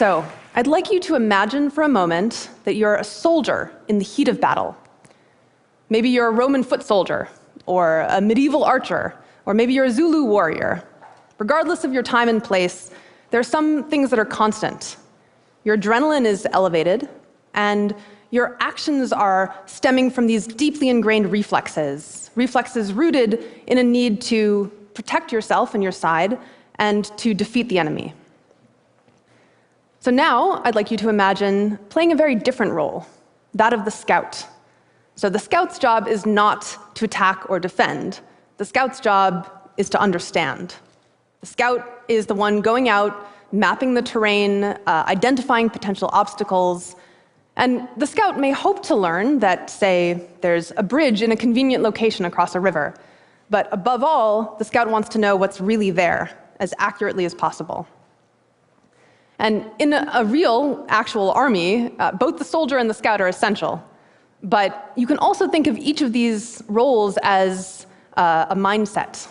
So, I'd like you to imagine for a moment that you're a soldier in the heat of battle. Maybe you're a Roman foot soldier, or a medieval archer, or maybe you're a Zulu warrior. Regardless of your time and place, there are some things that are constant. Your adrenaline is elevated, and your actions are stemming from these deeply ingrained reflexes rooted in a need to protect yourself and your side and to defeat the enemy. So now I'd like you to imagine playing a very different role, that of the scout. So the scout's job is not to attack or defend. The scout's job is to understand. The scout is the one going out, mapping the terrain, identifying potential obstacles. And the scout may hope to learn that, say, there's a bridge in a convenient location across a river. But above all, the scout wants to know what's really there, as accurately as possible. And in a real, actual army, both the soldier and the scout are essential. But you can also think of each of these roles as a mindset,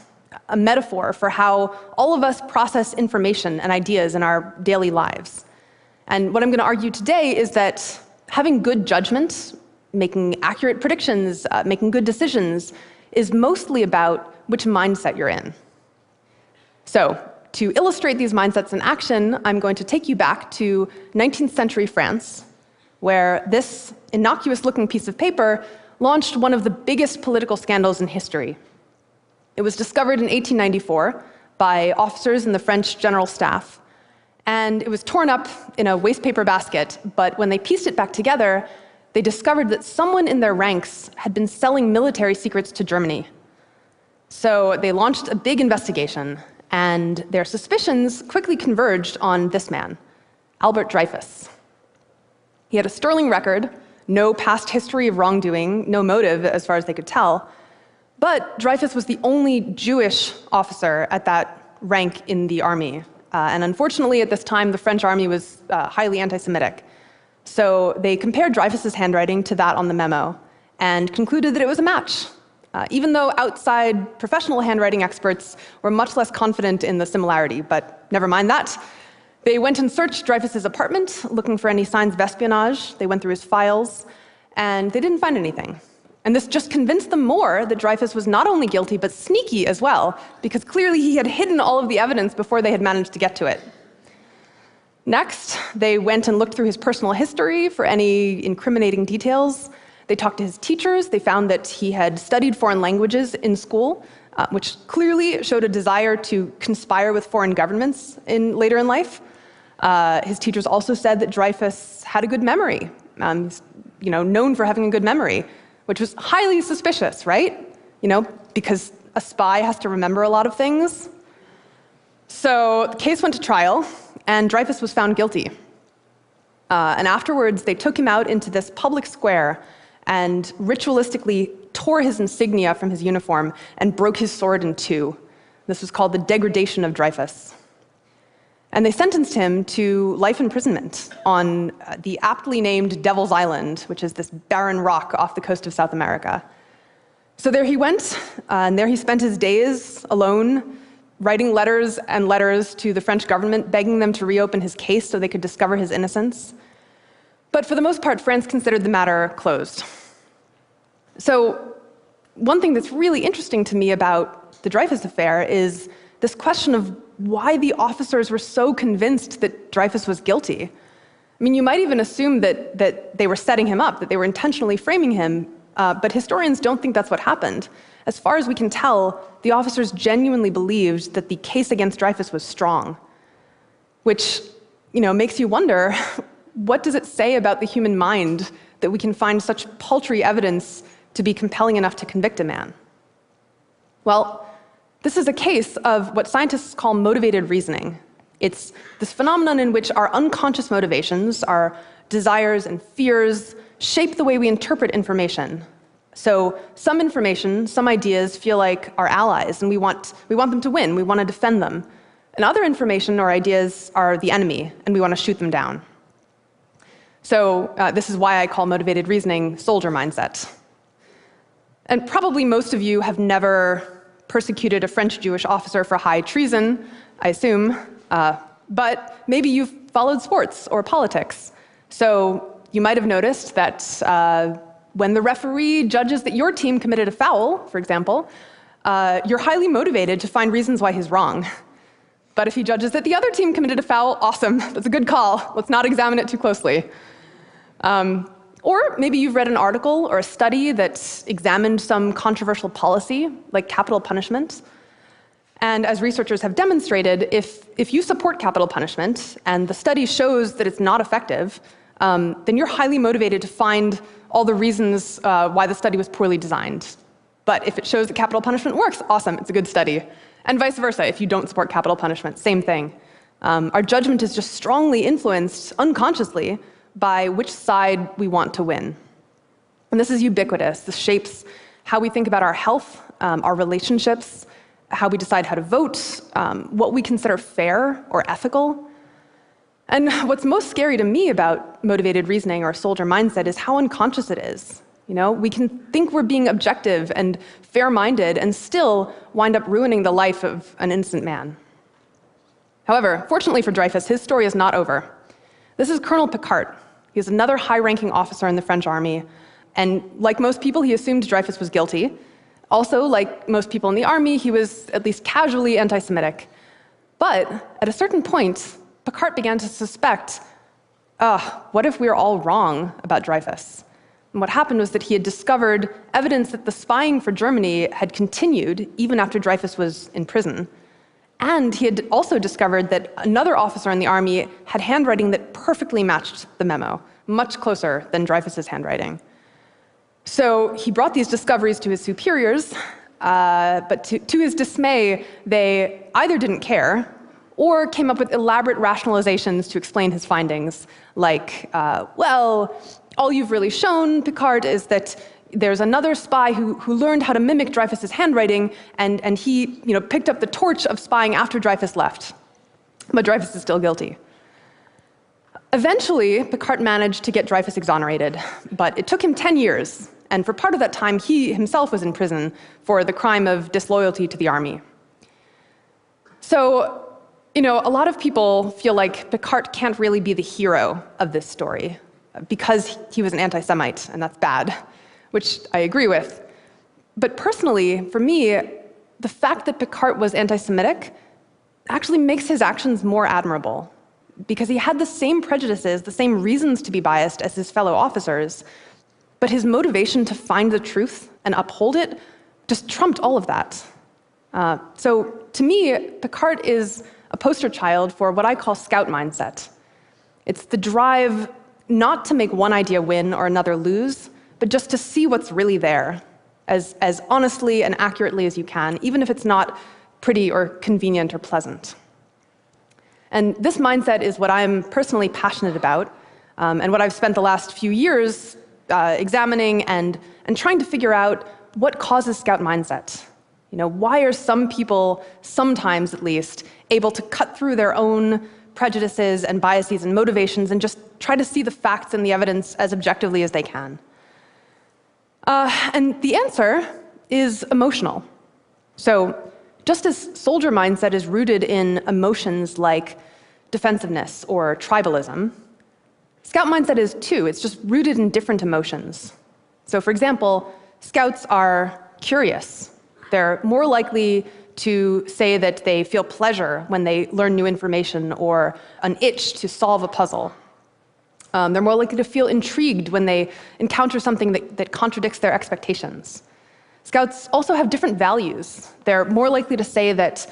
a metaphor for how all of us process information and ideas in our daily lives. And what I'm going to argue today is that having good judgment, making accurate predictions, making good decisions, is mostly about which mindset you're in. So, to illustrate these mindsets in action, I'm going to take you back to 19th century France, where this innocuous-looking piece of paper launched one of the biggest political scandals in history. It was discovered in 1894 by officers in the French General Staff, and it was torn up in a wastepaper basket, but when they pieced it back together, they discovered that someone in their ranks had been selling military secrets to Germany. So they launched a big investigation, and their suspicions quickly converged on this man, Albert Dreyfus. He had a sterling record, no past history of wrongdoing, no motive as far as they could tell, but Dreyfus was the only Jewish officer at that rank in the army. And unfortunately, at this time, the French army was highly anti-Semitic. So they compared Dreyfus's handwriting to that on the memo and concluded that it was a match. Even though outside professional handwriting experts were much less confident in the similarity, but never mind that. They went and searched Dreyfus's apartment, looking for any signs of espionage. They went through his files, and they didn't find anything. And this just convinced them more that Dreyfus was not only guilty, but sneaky as well, because clearly he had hidden all of the evidence before they had managed to get to it. Next, they went and looked through his personal history for any incriminating details. They talked to his teachers. They found that he had studied foreign languages in school, which clearly showed a desire to conspire with foreign governments later in life. His teachers also said that Dreyfus had a good memory. He's known for having a good memory, which was highly suspicious, right? Because a spy has to remember a lot of things. So the case went to trial, and Dreyfus was found guilty. And afterwards, they took him out into this public square and ritualistically tore his insignia from his uniform and broke his sword in two. This was called the degradation of Dreyfus. And they sentenced him to life imprisonment on the aptly named Devil's Island, which is this barren rock off the coast of South America. So there he went, and there he spent his days alone, writing letters and letters to the French government, begging them to reopen his case so they could discover his innocence. But for the most part, France considered the matter closed. So one thing that's really interesting to me about the Dreyfus affair is this question of why the officers were so convinced that Dreyfus was guilty. I mean, you might even assume that they were setting him up, that they were intentionally framing him, but historians don't think that's what happened. As far as we can tell, the officers genuinely believed that the case against Dreyfus was strong, which makes you wonder, what does it say about the human mind that we can find such paltry evidence to be compelling enough to convict a man? Well, this is a case of what scientists call motivated reasoning. It's this phenomenon in which our unconscious motivations, our desires and fears, shape the way we interpret information. So some information, some ideas feel like our allies, and we want them to win, we want to defend them. And other information or ideas are the enemy, and we want to shoot them down. So this is why I call motivated reasoning soldier mindset. And probably most of you have never persecuted a French Jewish officer for high treason, I assume, but maybe you've followed sports or politics. So you might have noticed that when the referee judges that your team committed a foul, for example, you're highly motivated to find reasons why he's wrong. But if he judges that the other team committed a foul, awesome, that's a good call. Let's not examine it too closely. Or maybe you've read an article or a study that examined some controversial policy, like capital punishment. And as researchers have demonstrated, if you support capital punishment and the study shows that it's not effective, then you're highly motivated to find all the reasons why the study was poorly designed. But if it shows that capital punishment works, awesome, it's a good study. And vice versa, if you don't support capital punishment, same thing. Our judgment is just strongly influenced, unconsciously, by which side we want to win. And this is ubiquitous. This shapes how we think about our health, our relationships, how we decide how to vote, what we consider fair or ethical. And what's most scary to me about motivated reasoning or soldier mindset is how unconscious it is. You know, we can think we're being objective and fair-minded and still wind up ruining the life of an innocent man. However, fortunately for Dreyfus, his story is not over. This is Colonel Picquart. He's another high-ranking officer in the French army. And like most people, he assumed Dreyfus was guilty. Also, like most people in the army, he was at least casually anti-Semitic. But at a certain point, Picquart began to suspect, what if we're all wrong about Dreyfus? And what happened was that he had discovered evidence that the spying for Germany had continued even after Dreyfus was in prison. And he had also discovered that another officer in the army had handwriting that perfectly matched the memo, much closer than Dreyfus's handwriting. So he brought these discoveries to his superiors, but to his dismay, they either didn't care or came up with elaborate rationalizations to explain his findings, like, well, all you've really shown, Picquart, is that there's another spy who learned how to mimic Dreyfus's handwriting, and he picked up the torch of spying after Dreyfus left. But Dreyfus is still guilty. Eventually, Picquart managed to get Dreyfus exonerated, but it took him 10 years, and for part of that time, he himself was in prison for the crime of disloyalty to the army. So, a lot of people feel like Picquart can't really be the hero of this story because he was an anti-Semite, and that's bad, which I agree with. But personally, for me, the fact that Picquart was anti-Semitic actually makes his actions more admirable, because he had the same prejudices, the same reasons to be biased as his fellow officers, but his motivation to find the truth and uphold it just trumped all of that. So to me, Picquart is a poster child for what I call scout mindset. It's the drive not to make one idea win or another lose, but just to see what's really there as honestly and accurately as you can, even if it's not pretty or convenient or pleasant. And this mindset is what I'm personally passionate about, and what I've spent the last few years examining and trying to figure out what causes scout mindset. Why are some people, sometimes at least, able to cut through their own prejudices and biases and motivations and just try to see the facts and the evidence as objectively as they can? And the answer is emotional. So just as soldier mindset is rooted in emotions like defensiveness or tribalism, scout mindset is too. It's just rooted in different emotions. So for example, scouts are curious. They're more likely to say that they feel pleasure when they learn new information or an itch to solve a puzzle. They're more likely to feel intrigued when they encounter something that contradicts their expectations. Scouts also have different values. They're more likely to say that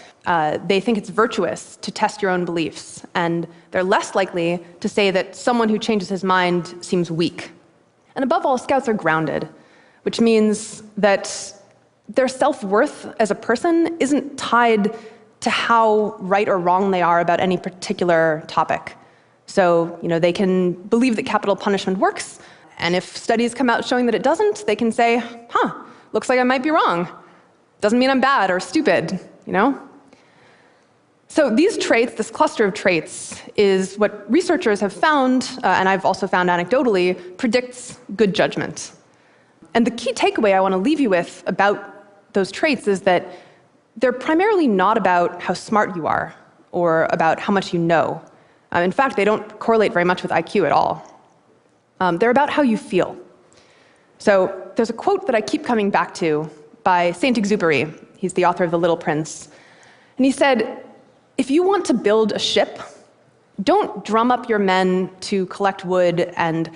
they think it's virtuous to test your own beliefs, and they're less likely to say that someone who changes his mind seems weak. And above all, scouts are grounded, which means that their self-worth as a person isn't tied to how right or wrong they are about any particular topic. So, they can believe that capital punishment works, and if studies come out showing that it doesn't, they can say, looks like I might be wrong. Doesn't mean I'm bad or stupid, So these traits, this cluster of traits, is what researchers have found, and I've also found anecdotally, predicts good judgment. And the key takeaway I want to leave you with about those traits is that they're primarily not about how smart you are or about how much you know. In fact, they don't correlate very much with IQ at all. They're about how you feel. So there's a quote that I keep coming back to by Saint-Exupéry. He's the author of The Little Prince. And he said, if you want to build a ship, don't drum up your men to collect wood and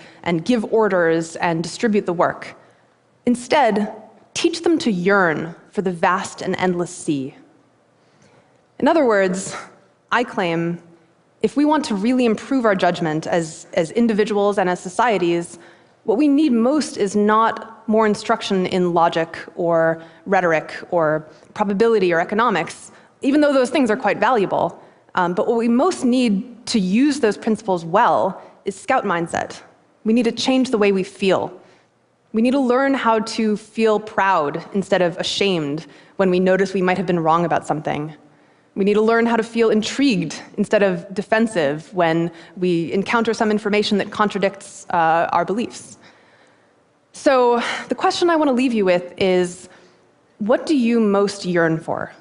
give orders and distribute the work. Instead, teach them to yearn for the vast and endless sea. In other words, I claim, if we want to really improve our judgment as individuals and as societies, what we need most is not more instruction in logic or rhetoric or probability or economics, even though those things are quite valuable. But what we most need to use those principles well is scout mindset. We need to change the way we feel. We need to learn how to feel proud instead of ashamed when we notice we might have been wrong about something. We need to learn how to feel intrigued instead of defensive when we encounter some information that contradicts our beliefs. So the question I want to leave you with is, what do you most yearn for?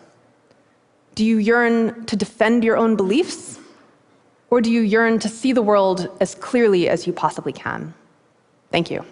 Do you yearn to defend your own beliefs? Or do you yearn to see the world as clearly as you possibly can? Thank you.